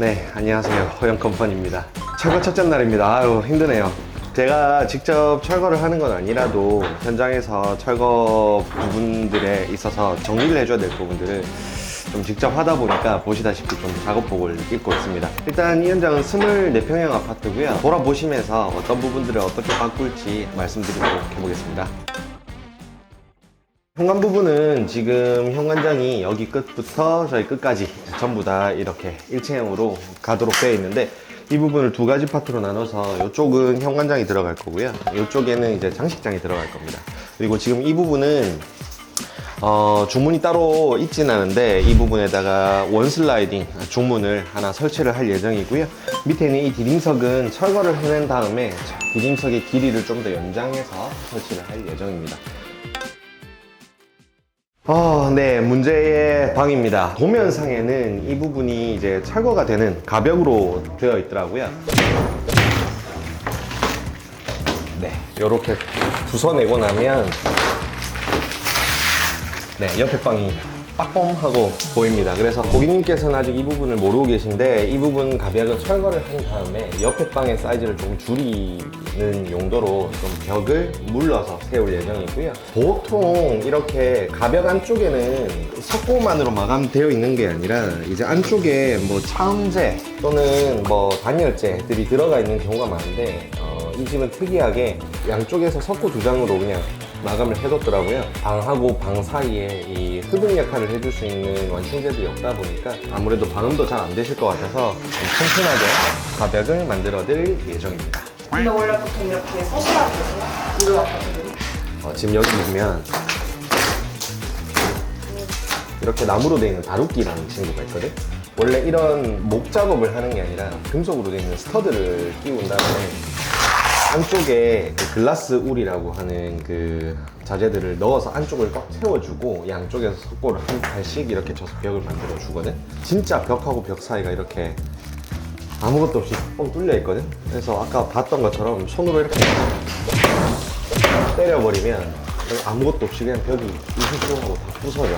네, 안녕하세요. 호영컴퍼니입니다. 철거 첫째 날입니다. 아유, 힘드네요. 제가 직접 철거를 하는 건 아니라도 현장에서 철거 부분들에 있어서 정리를 해줘야 될 부분들을 좀 직접 하다 보니까 보시다시피 좀 작업복을 입고 있습니다. 일단 이 현장은 24평형 아파트고요. 돌아보시면서 어떤 부분들을 어떻게 바꿀지 말씀드리도록 해보겠습니다. 현관 부분은 지금 현관장이 여기 끝부터 저희 끝까지 전부 다 이렇게 일체형으로 가도록 되어 있는데, 이 부분을 두 가지 파트로 나눠서 이쪽은 현관장이 들어갈 거고요, 이쪽에는 이제 장식장이 들어갈 겁니다. 그리고 지금 이 부분은 중문이 따로 있진 않은데 이 부분에다가 원슬라이딩 중문을 하나 설치를 할 예정이고요. 밑에 있는 이 디딤석은 철거를 해낸 다음에 디딤석의 길이를 좀 더 연장해서 설치를 할 예정입니다. 네, 문제의 방입니다. 도면상에는 이 부분이 이제 철거가 되는 가벽으로 되어 있더라고요. 네, 이렇게 부숴내고 나면 네, 옆에 방이 빠꼼하고 보입니다. 그래서 고객님께서는 아직 이 부분을 모르고 계신데, 이 부분 가벽은 철거를 한 다음에 옆에 방의 사이즈를 좀 줄이는 용도로 좀 벽을 물러서 세울 예정이고요. 보통 이렇게 가벽 안쪽에는 석고만으로 마감되어 있는 게 아니라 이제 안쪽에 뭐 차음제 또는 뭐 단열재들이 들어가 있는 경우가 많은데, 이 집은 특이하게 양쪽에서 석고 두 장으로 그냥 마감을 해뒀더라고요. 방하고 방 사이에 이 흡입 역할을 해줄 수 있는 완충제들이 없다 보니까 아무래도 방음도 잘 안 되실 것 같아서 좀 튼튼하게 가벽을 만들어 드릴 예정입니다. 근데 원래 보통 이렇게 서시라고 그러세요? 이거 아파트들이? 지금 여기 보면 이렇게 나무로 되어 있는 다루기라는 친구가 있거든. 원래 이런 목 작업을 하는 게 아니라 금속으로 되어 있는 스터드를 끼운 다음에 안쪽에 그 글라스 울이라고 하는 그 자재들을 넣어서 안쪽을 꽉 채워주고 양쪽에서 석고를 한 발씩 이렇게 쳐서 벽을 만들어 주거든. 진짜 벽하고 벽 사이가 이렇게 아무것도 없이 뻥 뚫려 있거든. 그래서 아까 봤던 것처럼 손으로 이렇게 때려버리면 아무것도 없이 그냥 벽이 우수수하고 다 부서져.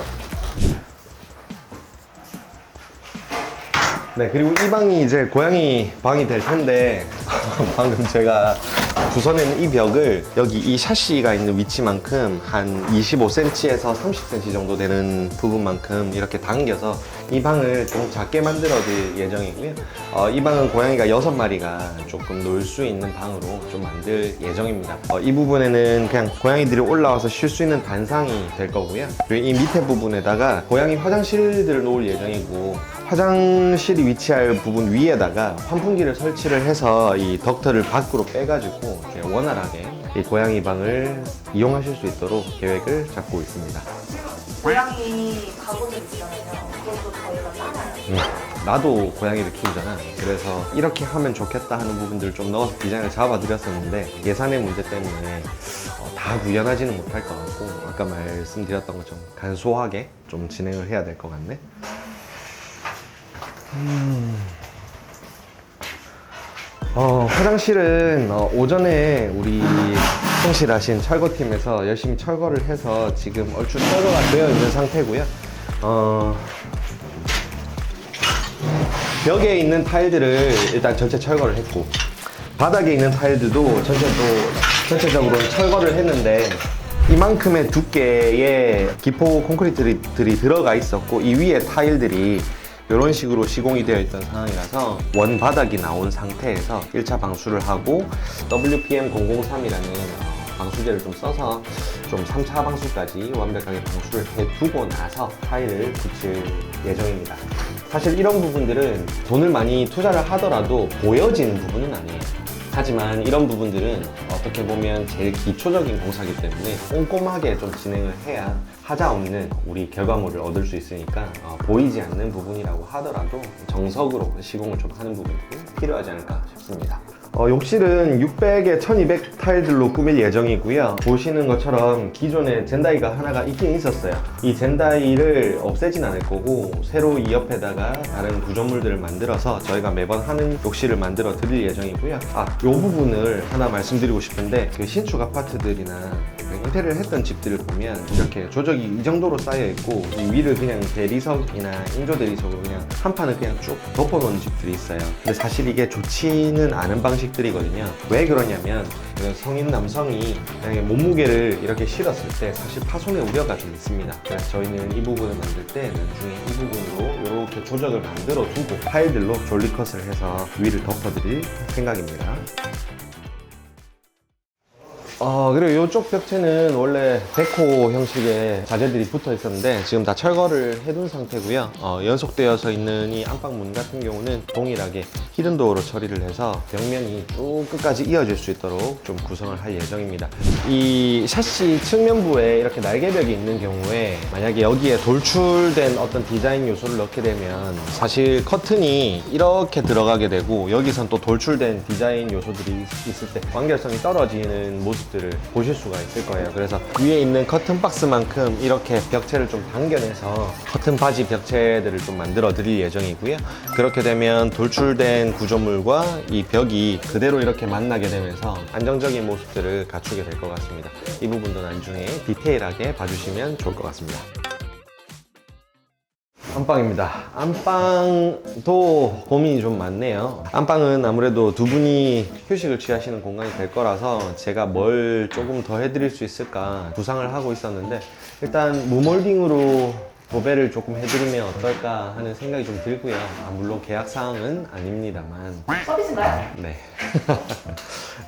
네, 그리고 이 방이 이제 고양이 방이 될 텐데 방금 제가 부숴낸 이 벽을 여기 이 샤시가 있는 위치만큼 한 25cm에서 30cm 정도 되는 부분만큼 이렇게 당겨서 이 방을 좀 작게 만들어 드릴 예정이고요. 이 방은 고양이가 6마리가 조금 놀 수 있는 방으로 좀 만들 예정입니다. 이 부분에는 그냥 고양이들이 올라와서 쉴 수 있는 단상이 될 거고요. 그리고 이 밑에 부분에다가 고양이 화장실들을 놓을 예정이고, 화장실이 위치할 부분 위에다가 환풍기를 설치를 해서 이 덕트를 밖으로 빼가지고 이렇게 원활하게 이 고양이 방을 이용하실 수 있도록 계획을 잡고 있습니다. 고양이 가구들 있잖아요. 그것도 저희가 따라요. 나도 고양이를 키우잖아. 그래서 이렇게 하면 좋겠다 하는 부분들을 좀 넣어서 디자인을 잡아드렸었는데 예산의 문제 때문에 다 구현하지는 못할 것 같고, 아까 말씀드렸던 것처럼 간소하게 좀 진행을 해야 될 것 같네. 화장실은 오전에 우리 성실하신 철거팀에서 열심히 철거를 해서 지금 얼추 철거가 되어 있는 상태고요. 벽에 있는 타일들을 일단 전체 철거를 했고, 바닥에 있는 타일들도 전체적으로 철거를 했는데, 이만큼의 두께의 기포 콘크리트들이 들어가 있었고, 이 위에 타일들이 이런 식으로 시공이 되어 있던 상황이라서 원 바닥이 나온 상태에서 1차 방수를 하고 WPM003이라는 방수제를 좀 써서 좀 3차 방수까지 완벽하게 방수를 해두고 나서 타일을 붙일 예정입니다. 사실 이런 부분들은 돈을 많이 투자를 하더라도 보여지는 부분은 아니에요. 하지만 이런 부분들은 어떻게 보면 제일 기초적인 공사이기 때문에 꼼꼼하게 좀 진행을 해야 하자 없는 우리 결과물을 얻을 수 있으니까 보이지 않는 부분이라고 하더라도 정석으로 시공을 좀 하는 부분들이 필요하지 않을까 싶습니다. 욕실은 600에 1200 타일들로 꾸밀 예정이고요. 보시는 것처럼 기존에 젠다이가 하나가 있긴 있었어요. 이 젠다이를 없애진 않을 거고 새로 이 옆에다가 다른 구조물들을 만들어서 저희가 매번 하는 욕실을 만들어 드릴 예정이고요. 이 부분을 하나 말씀드리고 싶은데, 그 신축 아파트들이나 인테리어를 했던 집들을 보면 이렇게 조적이 이 정도로 쌓여 있고 이 위를 그냥 대리석이나 인조 대리석으로 그냥 한 판을 그냥 쭉 덮어놓은 집들이 있어요. 근데 사실 이게 좋지는 않은 방식들이거든요. 왜 그러냐면 성인 남성이 만약에 몸무게를 이렇게 실었을 때 사실 파손의 우려가 좀 있습니다. 그래서 저희는 이 부분을 만들 때 나중에 이 부분으로 이렇게 조적을 만들어 두고 파일들로 졸리컷을 해서 위를 덮어드릴 생각입니다. 그리고 이쪽 벽체는 원래 데코 형식의 자재들이 붙어 있었는데 지금 다 철거를 해둔 상태고요. 연속되어서 있는 이 안방문 같은 경우는 동일하게 히든도어로 처리를 해서 벽면이 쭉 끝까지 이어질 수 있도록 좀 구성을 할 예정입니다. 이 샤시 측면부에 이렇게 날개벽이 있는 경우에 만약에 여기에 돌출된 어떤 디자인 요소를 넣게 되면 사실 커튼이 이렇게 들어가게 되고 여기선 또 돌출된 디자인 요소들이 있을 때 완결성이 떨어지는 모습들을 보실 수가 있을 거예요. 그래서 위에 있는 커튼 박스만큼 이렇게 벽체를 좀 당겨내서 커튼 바지 벽체들을 좀 만들어 드릴 예정이고요. 그렇게 되면 돌출된 구조물과 이 벽이 그대로 이렇게 만나게 되면서 안정적인 모습들을 갖추게 될 것 같습니다. 이 부분도 나중에 디테일하게 봐주시면 좋을 것 같습니다. 안방입니다. 안방도 고민이 좀 많네요. 안방은 아무래도 두 분이 휴식을 취하시는 공간이 될 거라서 제가 뭘 조금 더 해드릴 수 있을까 구상을 하고 있었는데 일단 무몰딩으로 도배를 조금 해드리면 어떨까 하는 생각이 좀 들고요. 물론 계약사항은 아닙니다만 서비스인가요? 네.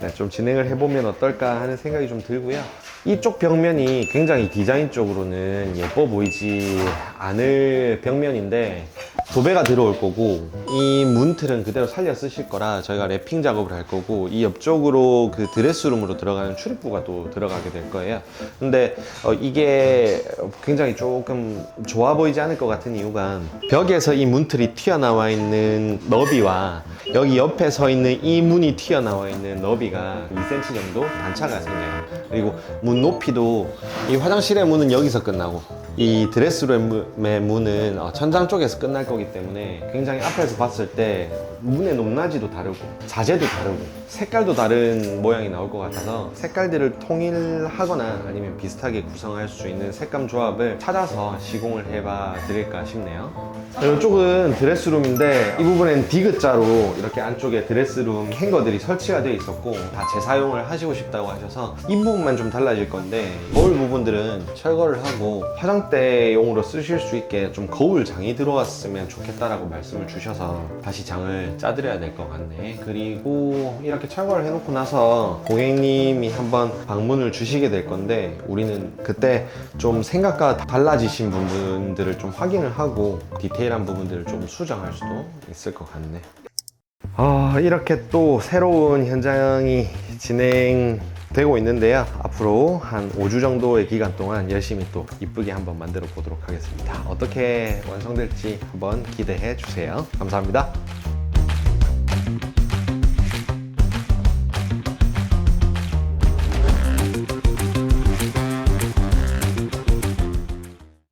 네, 좀 진행을 해보면 어떨까 하는 생각이 좀 들고요. 이쪽 벽면이 굉장히 디자인 쪽으로는 예뻐 보이지 않을 벽면인데 도배가 들어올 거고 이 문틀은 그대로 살려 쓰실 거라 저희가 랩핑 작업을 할 거고 이 옆쪽으로 그 드레스룸으로 들어가는 출입구가 또 들어가게 될 거예요. 근데 이게 굉장히 조금 좋아 보이지 않을 것 같은 이유가 벽에서 이 문틀이 튀어나와 있는 너비와 여기 옆에 서 있는 이 문이 튀어나와 있는 너비가 2cm 정도 단차가 생겨요. 그리고 문 높이도 이 화장실의 문은 여기서 끝나고 이 드레스룸의 문은 천장 쪽에서 끝날 거기 때문에 굉장히 앞에서 봤을 때 문의 높낮이도 다르고 자재도 다르고 색깔도 다른 모양이 나올 것 같아서 색깔들을 통일하거나 아니면 비슷하게 구성할 수 있는 색감 조합을 찾아서 시공을 해봐 드릴까 싶네요. 이쪽은 드레스룸인데 이 부분엔 디귿자로 이렇게 안쪽에 드레스룸 행거들이 설치가 되어 있었고 다 재사용을 하시고 싶다고 하셔서 이 부분만 좀 달라질 건데 거울 부분들은 철거를 하고 화장대용으로 쓰실 수 있게 좀 거울 장이 들어왔으면 좋겠다라고 말씀을 주셔서 다시 장을 짜드려야 될 것 같네. 그리고 이렇게 철거를 해놓고 나서 고객님이 한번 방문을 주시게 될 건데 우리는 그때 좀 생각과 달라지신 부분들을 좀 확인을 하고 디테일한 부분들을 좀 수정할 수도 있을 것 같네. 이렇게 또 새로운 현장이 진행되고 있는데요. 앞으로 한 5주 정도의 기간 동안 열심히 또 이쁘게 한번 만들어 보도록 하겠습니다. 어떻게 완성될지 한번 기대해 주세요. 감사합니다.